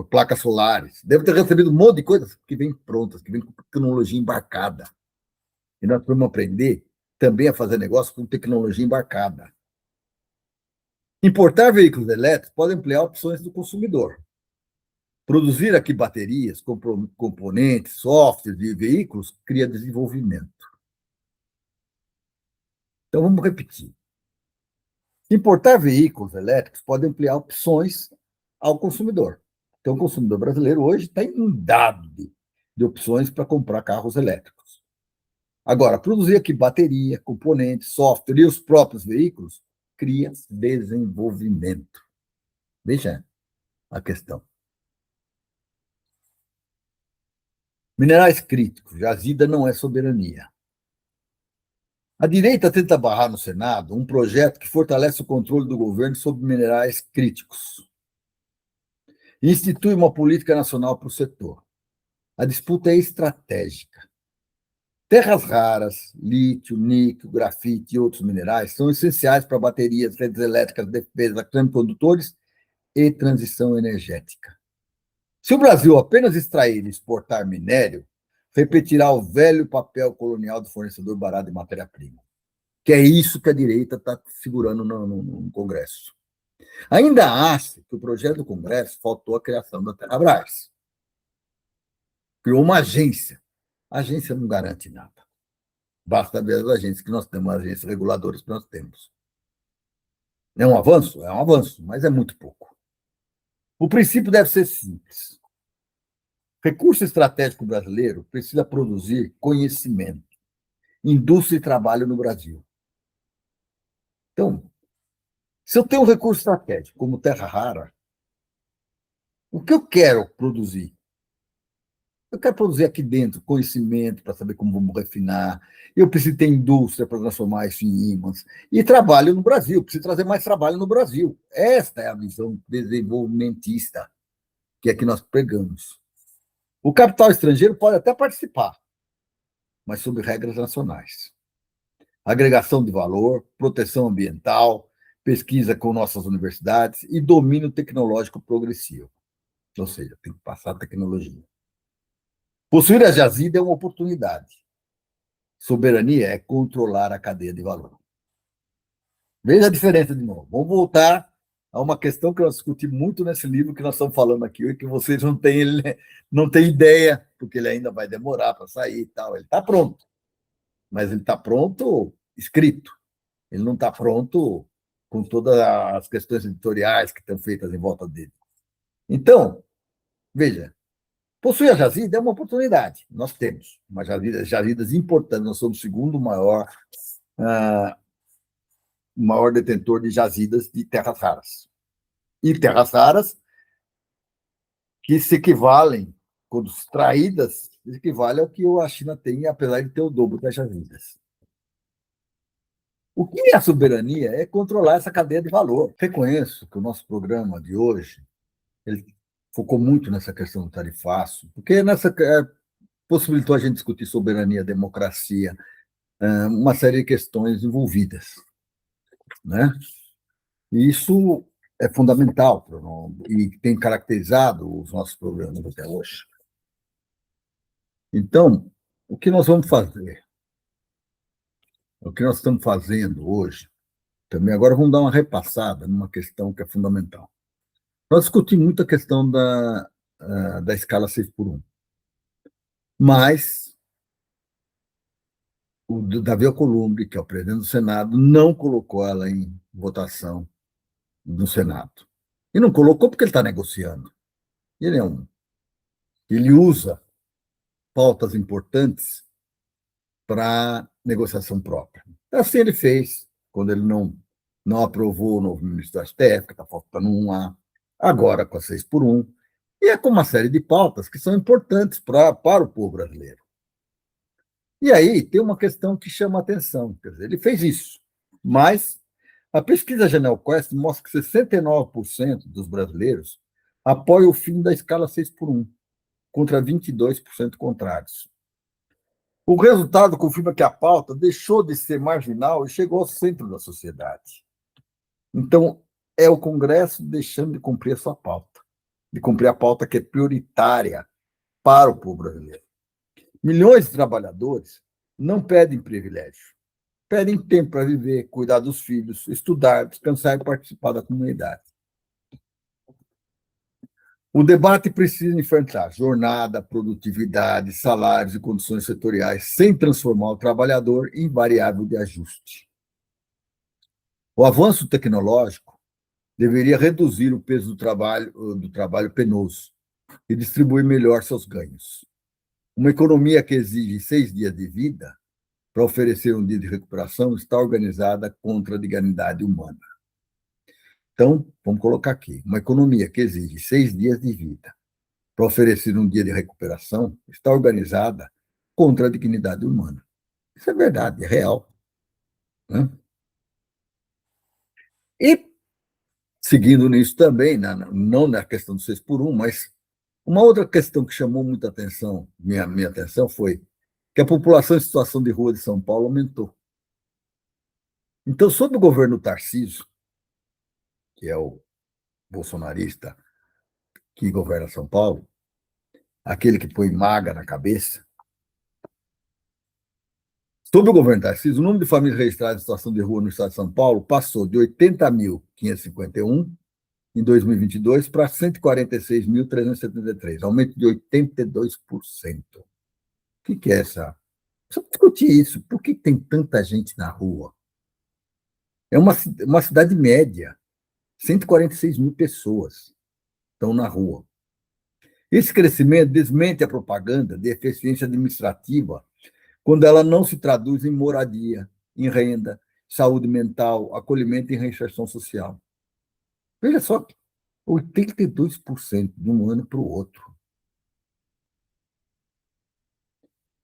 placas solares. Devo ter recebido um monte de coisas que vêm prontas, que vêm com tecnologia embarcada. E nós vamos aprender também a fazer negócio com tecnologia embarcada. Importar veículos elétricos pode ampliar opções do consumidor. Produzir aqui baterias, componentes, softwares de veículos cria desenvolvimento. Então, vamos repetir. Importar veículos elétricos pode ampliar opções ao consumidor. Então, o consumidor brasileiro hoje está inundado de opções para comprar carros elétricos. Agora, produzir aqui bateria, componentes, software e os próprios veículos cria desenvolvimento. Veja a questão. Minerais críticos, jazida não é soberania. A direita tenta barrar no Senado um projeto que fortalece o controle do governo sobre minerais críticos e institui uma política nacional para o setor. A disputa é estratégica. Terras raras, lítio, níquel, grafite e outros minerais são essenciais para baterias, redes elétricas, defesa, semicondutores e transição energética. Se o Brasil apenas extrair e exportar minério, repetirá o velho papel colonial do fornecedor barato de matéria-prima, que é isso que a direita está segurando no Congresso. Ainda acha que o projeto do Congresso faltou a criação da Petrobras. Criou uma agência. A agência não garante nada. Basta ver as agências que nós temos, as agências reguladoras que nós temos. É um avanço? É um avanço, mas é muito pouco. O princípio deve ser simples. Recurso estratégico brasileiro precisa produzir conhecimento, indústria e trabalho no Brasil. Então, Se eu tenho um recurso estratégico, como terra rara, o que eu quero produzir? Eu quero produzir aqui dentro conhecimento para saber como vamos refinar. Eu preciso ter indústria para transformar isso em ímãs. E trabalho no Brasil, preciso trazer mais trabalho no Brasil. Esta é a visão desenvolvimentista que é que nós pregamos. O capital estrangeiro pode até participar, mas sob regras nacionais. Agregação de valor, proteção ambiental, pesquisa com nossas universidades e domínio tecnológico progressivo. Ou seja, tem que passar a tecnologia. Possuir a jazida é uma oportunidade. Soberania é controlar a cadeia de valor. Veja a diferença de novo. Vamos voltar a uma questão que eu discuti muito nesse livro que nós estamos falando aqui, e que vocês não têm ideia, porque ele ainda vai demorar para sair e tal. Ele está pronto, mas ele está pronto escrito. Ele não está pronto com todas as questões editoriais que estão feitas em volta dele. Então, veja, possuir a jazida é uma oportunidade. Nós temos uma jazidas importantes. Nós somos o segundo maior detentor de jazidas de terras raras. E terras raras que se equivalem, quando extraídas, equivale ao que a China tem, apesar de ter o dobro das jazidas. O que é a soberania é controlar essa cadeia de valor. Reconheço que o nosso programa de hoje ele focou muito nessa questão do tarifaço, porque possibilitou a gente discutir soberania, democracia, uma série de questões envolvidas, né? E isso é fundamental e tem caracterizado os nossos programas até hoje. Então, o que nós vamos fazer? O que nós estamos fazendo hoje, também agora vamos dar uma repassada numa questão que é fundamental. Nós discutimos muito a questão da escala 6x1, mas o Davi Alcolumbre, que é o presidente do Senado, não colocou ela em votação no Senado. E não colocou porque ele está negociando. Ele usa pautas importantes para negociação própria. Assim ele fez, quando ele não aprovou o novo ministro da STF, que está faltando um lá, agora com a 6x1, e é com uma série de pautas que são importantes para o povo brasileiro. E aí tem uma questão que chama a atenção, quer dizer, ele fez isso, mas a pesquisa GenelQuest mostra que 69% dos brasileiros apoiam o fim da escala 6x1, contra 22% contrários. O resultado confirma que a pauta deixou de ser marginal e chegou ao centro da sociedade. Então, é o Congresso deixando de cumprir a sua pauta, de cumprir a pauta que é prioritária para o povo brasileiro. Milhões de trabalhadores não pedem privilégio, pedem tempo para viver, cuidar dos filhos, estudar, descansar e participar da comunidade. O debate precisa enfrentar jornada, produtividade, salários e condições setoriais, sem transformar o trabalhador em variável de ajuste. O avanço tecnológico deveria reduzir o peso do trabalho penoso e distribuir melhor seus ganhos. Uma economia que exige 6 dias de vida para oferecer um dia de recuperação está organizada contra a dignidade humana. Então, vamos colocar aqui, uma economia que exige 6 dias de vida para oferecer um dia de recuperação está organizada contra a dignidade humana. Isso é verdade, é real. Né? E, seguindo nisso também, não na questão do 6x1, mas uma outra questão que chamou muita atenção, minha atenção, foi que a população em situação de rua de São Paulo aumentou. Então, sob o governo Tarcísio, que é o bolsonarista que governa São Paulo, aquele que põe maga na cabeça, sob o governo Tarcísio, o número de famílias registradas em situação de rua no estado de São Paulo passou de 80.551 em 2022 para 146.373, aumento de 82%. O que é essa? Só discutir isso. Por que tem tanta gente na rua? É uma cidade média. 146 mil pessoas estão na rua. Esse crescimento desmente a propaganda de eficiência administrativa quando ela não se traduz em moradia, em renda, saúde mental, acolhimento e reinserção social. Veja só, 82% de um ano para o outro.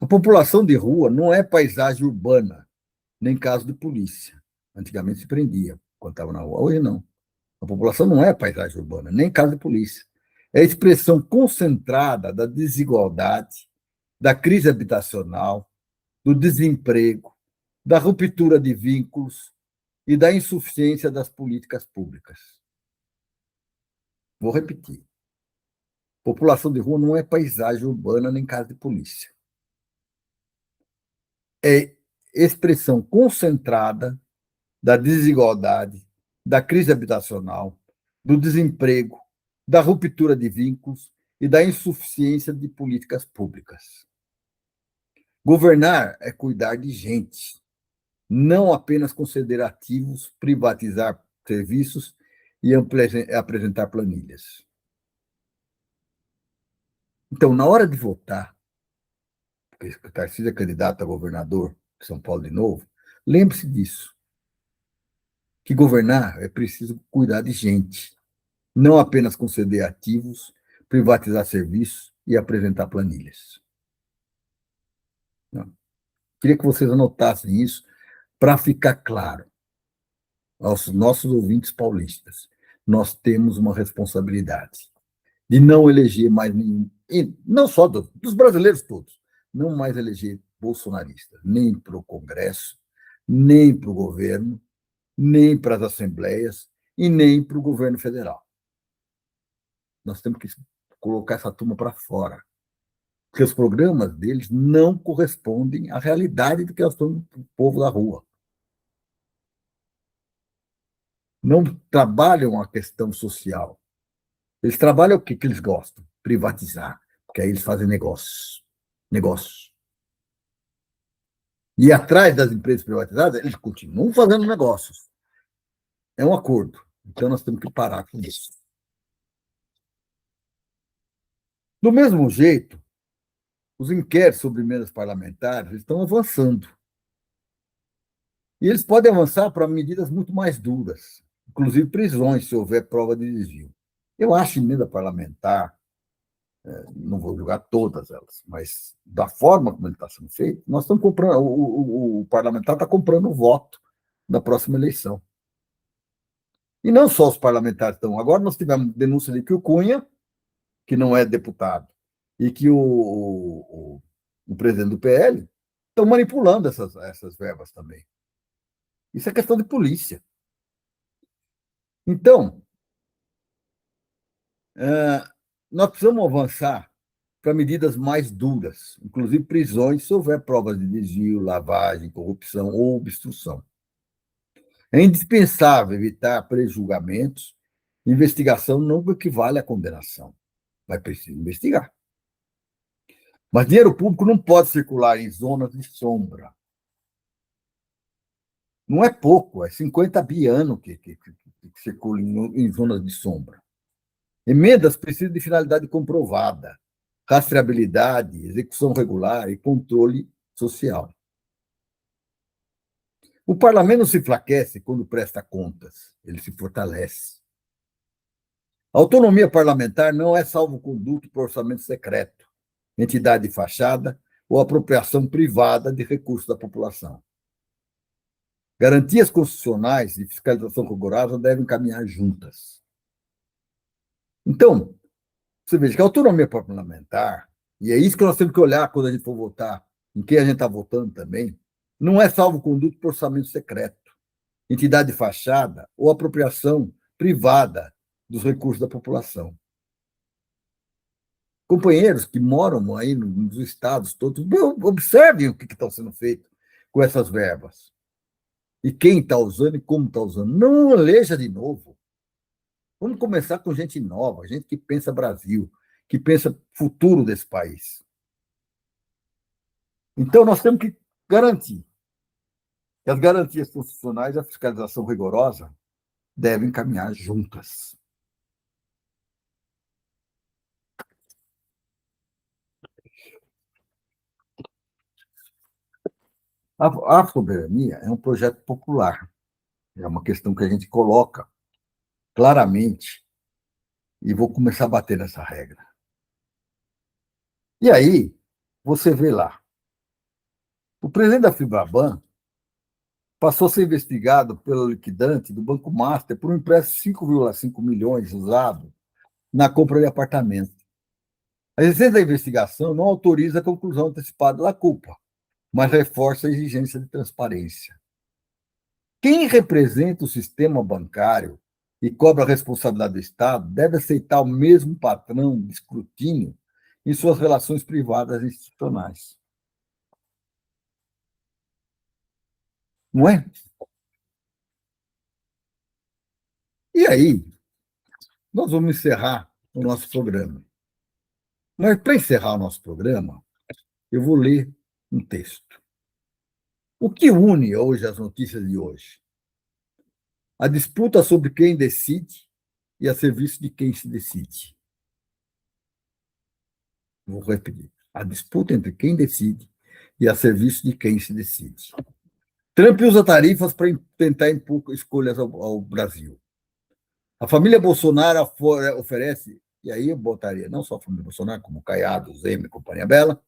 A população de rua não é paisagem urbana, nem caso de polícia. Antigamente se prendia quando estava na rua, hoje não. A população não é paisagem urbana, nem caso de polícia. É a expressão concentrada da desigualdade, da crise habitacional, do desemprego, da ruptura de vínculos e da insuficiência das políticas públicas. Vou repetir. População de rua não é paisagem urbana nem caso de polícia. É expressão concentrada da desigualdade, da crise habitacional, do desemprego, da ruptura de vínculos e da insuficiência de políticas públicas. Governar é cuidar de gente, não apenas conceder ativos, privatizar serviços e apresentar planilhas. Então, na hora de votar, porque o Tarcísio é candidato a governador de São Paulo de novo, lembre-se disso, que governar é preciso cuidar de gente, não apenas conceder ativos, privatizar serviços e apresentar planilhas. Não. Queria que vocês anotassem isso para ficar claro aos nossos ouvintes paulistas. Nós temos uma responsabilidade de não eleger mais nenhum, e não só dos brasileiros todos, não mais eleger bolsonaristas, nem para o Congresso, nem para o governo, nem para as assembleias e nem para o governo federal. Nós temos que colocar essa turma para fora, porque os programas deles não correspondem à realidade do que nós estamos o povo da rua. Não trabalham a questão social. Eles trabalham o que eles gostam? Privatizar, porque aí eles fazem negócios. Negócios. E atrás das empresas privatizadas, eles continuam fazendo negócios. É um acordo. Então, nós temos que parar com isso. Do mesmo jeito, os inquéritos sobre emendas parlamentares estão avançando. E eles podem avançar para medidas muito mais duras, inclusive prisões, se houver prova de desvio. Eu acho emenda parlamentar, não vou julgar todas elas, mas da forma como ele está sendo feito, nós estamos comprando, o parlamentar está comprando o voto da próxima eleição. E não só os parlamentares estão. Agora nós tivemos denúncia de que o Cunha, que não é deputado, e que o presidente do PL estão manipulando essas verbas também. Isso é questão de polícia. Então, nós precisamos avançar para medidas mais duras, inclusive prisões, se houver provas de desvio, lavagem, corrupção ou obstrução. É indispensável evitar prejulgamentos. Investigação não equivale à condenação. Vai precisar investigar. Mas dinheiro público não pode circular em zonas de sombra. Não é pouco, é 50 bi ano que circula em zonas de sombra. Emendas precisam de finalidade comprovada, rastreabilidade, execução regular e controle social. O parlamento não se enfraquece quando presta contas, ele se fortalece. A autonomia parlamentar não é salvo-conduto para orçamento secreto, entidade de fachada ou apropriação privada de recursos da população. Garantias constitucionais e fiscalização rigorosa devem caminhar juntas. Então, você veja que a autonomia parlamentar, e é isso que nós temos que olhar quando a gente for votar, em quem a gente está votando também, não é salvo-conduto por orçamento secreto, entidade de fachada ou apropriação privada dos recursos da população. Companheiros que moram aí nos estados todos, observem o que está sendo feito com essas verbas. E quem está usando e como está usando. Não eleja de novo. Vamos começar com gente nova, gente que pensa Brasil, que pensa futuro desse país. Então, nós temos que garantir que as garantias constitucionais e a fiscalização rigorosa devem caminhar juntas. A soberania é um projeto popular, é uma questão que a gente coloca claramente, e vou começar a bater nessa regra. E aí, você vê lá, o presidente da Fibraban passou a ser investigado pelo liquidante do Banco Master por um empréstimo de 5,5 milhões usado na compra de apartamento. A existência da investigação não autoriza a conclusão antecipada da culpa, mas reforça a exigência de transparência. Quem representa o sistema bancário e cobra a responsabilidade do Estado deve aceitar o mesmo padrão de escrutínio em suas relações privadas e institucionais. Não é? E aí, nós vamos encerrar o nosso programa. Mas, para encerrar o nosso programa, eu vou ler um texto. O que une hoje as notícias de hoje? A disputa sobre quem decide e a serviço de quem se decide. Vou repetir. A disputa entre quem decide e a serviço de quem se decide. Trump usa tarifas para tentar impor escolhas ao Brasil. A família Bolsonaro oferece, e aí eu botaria não só a família Bolsonaro, como Caiado, Zema e Companhia Bela,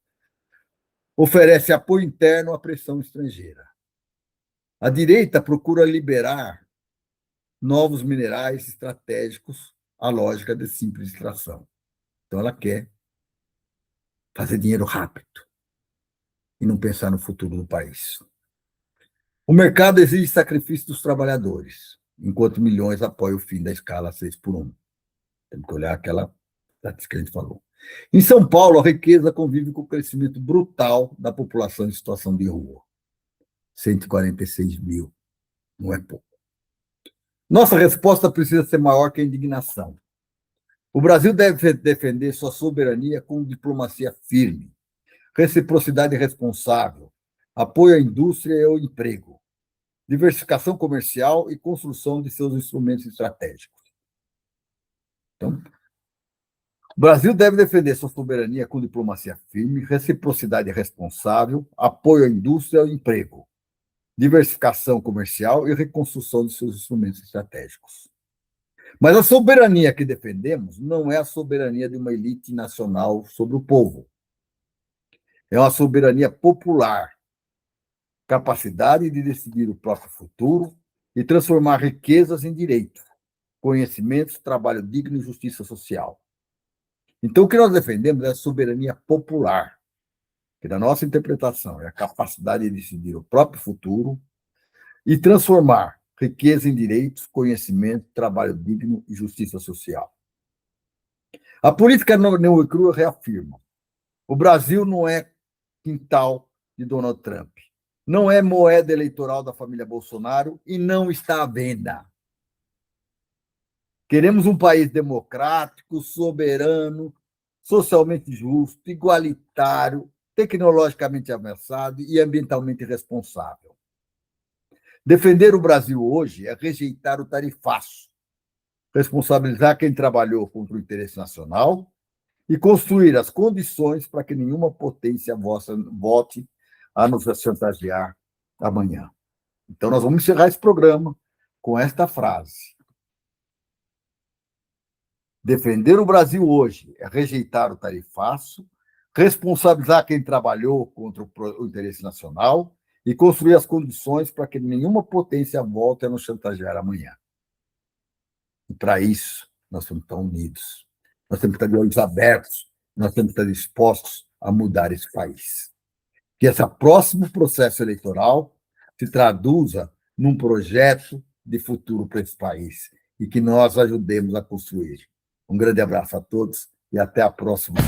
oferece apoio interno à pressão estrangeira. A direita procura liberar novos minerais estratégicos à lógica de simples extração. Então, ela quer fazer dinheiro rápido e não pensar no futuro do país. O mercado exige sacrifício dos trabalhadores, enquanto milhões apoiam o fim da escala 6 por 1. Temos que olhar aquela estatística que a gente falou. Em São Paulo, a riqueza convive com o crescimento brutal da população em situação de rua. 146 mil, não é pouco. Nossa resposta precisa ser maior que a indignação. O Brasil deve defender sua soberania com diplomacia firme, reciprocidade responsável, apoio à indústria e ao emprego, diversificação comercial e construção de seus instrumentos estratégicos. Então, o Brasil deve defender sua soberania com diplomacia firme, reciprocidade responsável, apoio à indústria e ao emprego, diversificação comercial e reconstrução de seus instrumentos estratégicos. Mas a soberania que defendemos não é a soberania de uma elite nacional sobre o povo. É uma soberania popular, capacidade de decidir o próprio futuro e transformar riquezas em direitos, conhecimentos, trabalho digno e justiça social. Então, o que nós defendemos é a soberania popular, que, na nossa interpretação, é a capacidade de decidir o próprio futuro e transformar riqueza em direitos, conhecimento, trabalho digno e justiça social. A política nua e crua reafirma: o Brasil não é quintal de Donald Trump, não é moeda eleitoral da família Bolsonaro e não está à venda. Queremos um país democrático, soberano, socialmente justo, igualitário, tecnologicamente avançado e ambientalmente responsável. Defender o Brasil hoje é rejeitar o tarifaço, responsabilizar quem trabalhou contra o interesse nacional e construir as condições para que nenhuma potência volte a nos chantagear amanhã. Então, nós vamos encerrar esse programa com esta frase: defender o Brasil hoje é rejeitar o tarifaço, responsabilizar quem trabalhou contra o interesse nacional e construir as condições para que nenhuma potência volte a nos chantagear amanhã. E, para isso, nós temos que estar unidos. Nós temos que estar de olhos abertos. Nós temos que estar dispostos a mudar esse país. Que esse próximo processo eleitoral se traduza num projeto de futuro para esse país e que nós ajudemos a construir. Um grande abraço a todos e até a próxima.